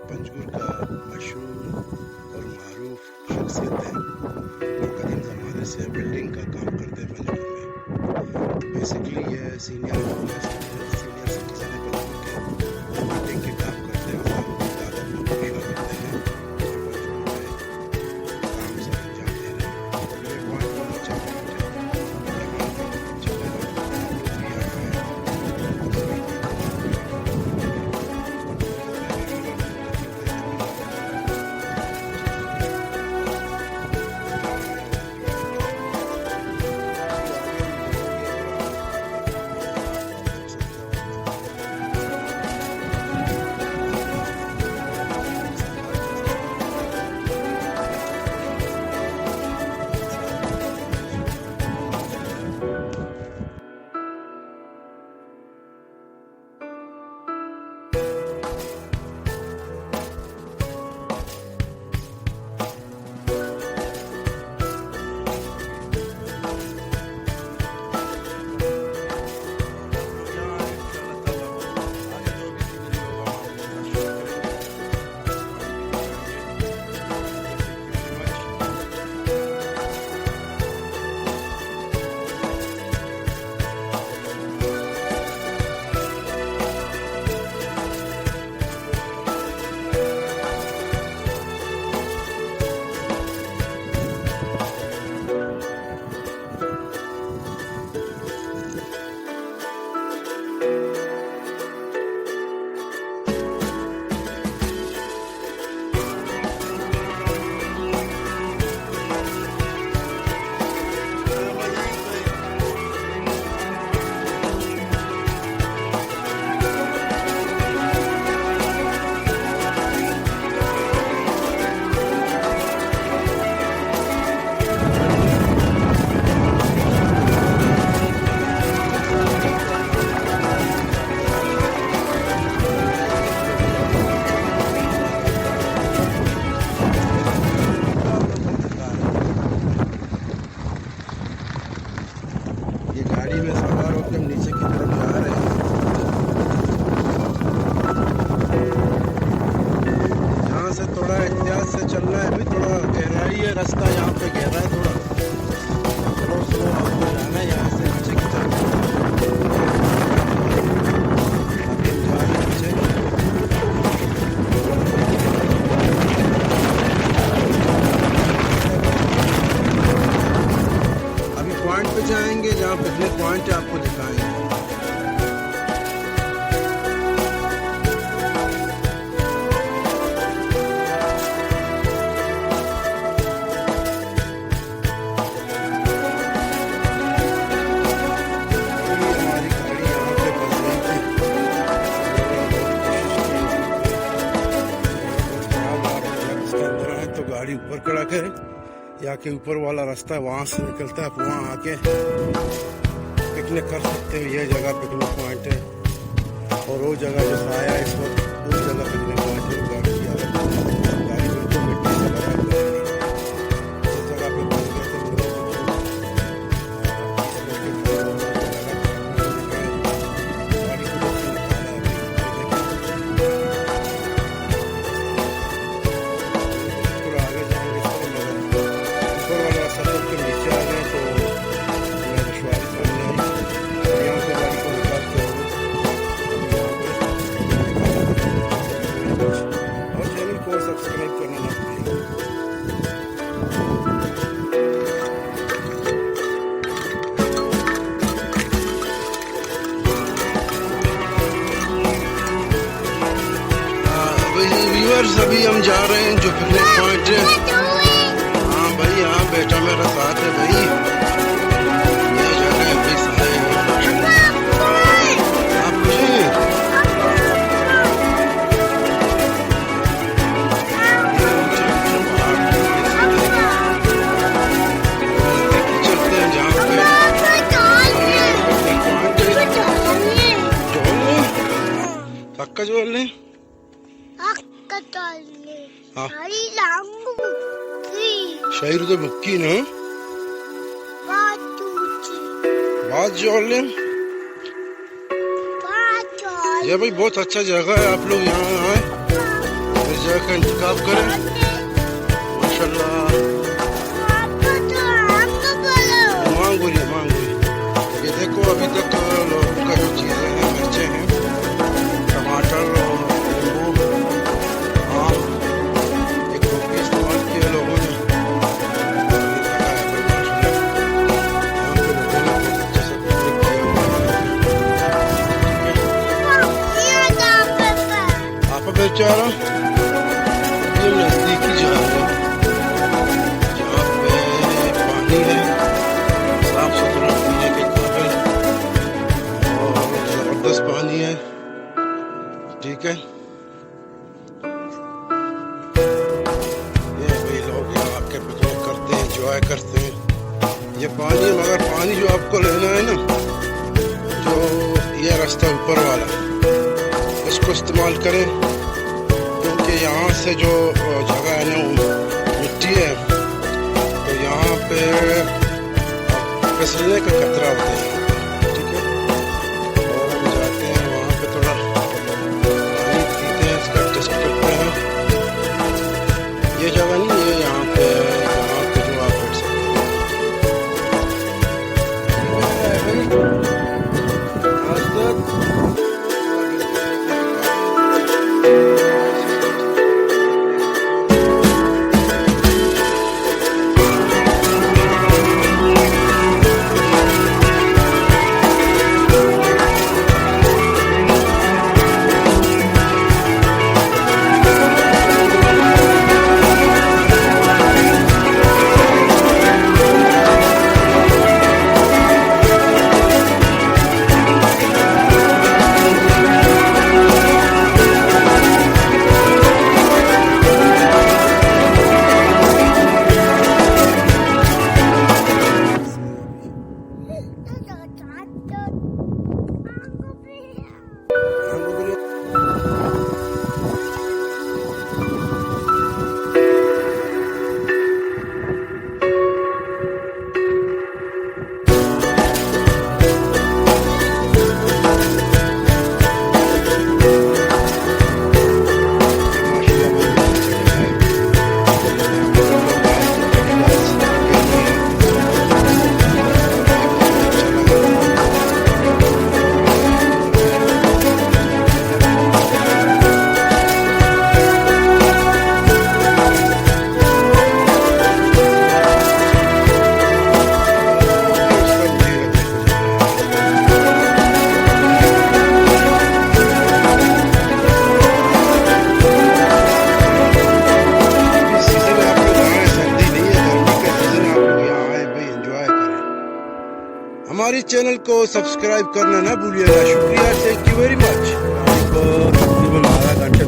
पंजगुर का मशहूर और मारूफ शख्सियत है जो कदीम ज़माने से बिल्डिंग का काम करते हैं पंजगुर में। बेसिकली ये सीनियर सिटीजन है पंजगुर के, बिल्डिंग के काम करते हैं और ज़्यादा लोग सेवा करते हैं पंजगुर में काम से अंजाम दे रहे हैं। तो ये पॉइंट बहुत अच्छा पॉइंट है। गाड़ी में सवार होकर हम नीचे की तरफ जा रहे हैं। यहाँ से थोड़ा एहतियात से चलना है, अभी थोड़ा गहराई है रास्ता, यहाँ पे गहरा है थोड़ा, स्लो स्लो आपको जाना है यहाँ से नीचे की तरफ। अभी हम जा रहे हैं नीचे। अभी पॉइंट पे जाएंगे जहाँ पिकनिक पॉइंट है, आपको दिखाएंगे। हमारी गाड़ी यहाँ पे फंस गई थी, इसके अंदर आए तो गाड़ी ऊपर खड़ा करें, या के ऊपर वाला रास्ता है वहाँ से निकलता है, आप वहाँ आके पिकनिक कर सकते हो। ये जगह पिकनिक पॉइंट है और वो जगह जो आया इस वक्त उस जगह पिकनिक पॉइंट है। गाड़ी बिल्कुल मिट्टी से भरा हुआ है। इस जगह पे बंद गए थे गाड़ी को थोड़ा आगे जाएंगे ऊपर वाला सफर के नीचे आ गए तो दुश्वारी सामने आई। यहाँ से गाड़ी को निकालते हुए और चैनल को सब्सक्राइब करना ना भूलिए। व्यूअर्स अभी हम जा रहे हैं जो पिकनिक पॉइंट है। हाँ भाई, हाँ बेटा मेरा साथ है भाई। ये जगह है भाई, सारे आप चलते हैं जहाँ पे पक्का जोल लें। हाँ शायरी तो बुक्की ना बात जोड़ लें। ये भाई बहुत अच्छा जगह है, आप लोग यहाँ आए, इस जगह का इंतखाब करें। माशाल्लाह मांगूरी ये देखो अभी तक लोगों का जो चीज़ें हैं, मिर्चें हैं, टमाटर और नींबू, आम, एक गोभी इस्तेमाल किए लोगों ने। आप बेचारा ये नज़दीकी जगह है जहाँ पे पानी है साफ सुथरा पीने के काबिल और ज़बरदस्त पानी है। ठीक है, ये भाई लोग यहाँ आके पिकनिक करते हैं, एंजॉय करते हैं। ये पानी, मगर पानी जो आपको लेना है ना, जो ये रास्ता ऊपर वाला, इसको इस्तेमाल करें, क्योंकि यहाँ से जो जगह है ना वो मिट्टी है, तो यहाँ पे फिसलने का खतरा होता है। ठीक है, और हम जाते हैं वहाँ पे, थोड़ा पानी पीते हैं, इसका टेस्ट करते हैं। ये जगह नहीं है यहाँ पे जो आप बैठ सकते हैं। आज तक हमारी चैनल को सब्सक्राइब करना ना भूलिएगा। शुक्रिया, थैंक यू वेरी मच। तकरीबन आधा घंटे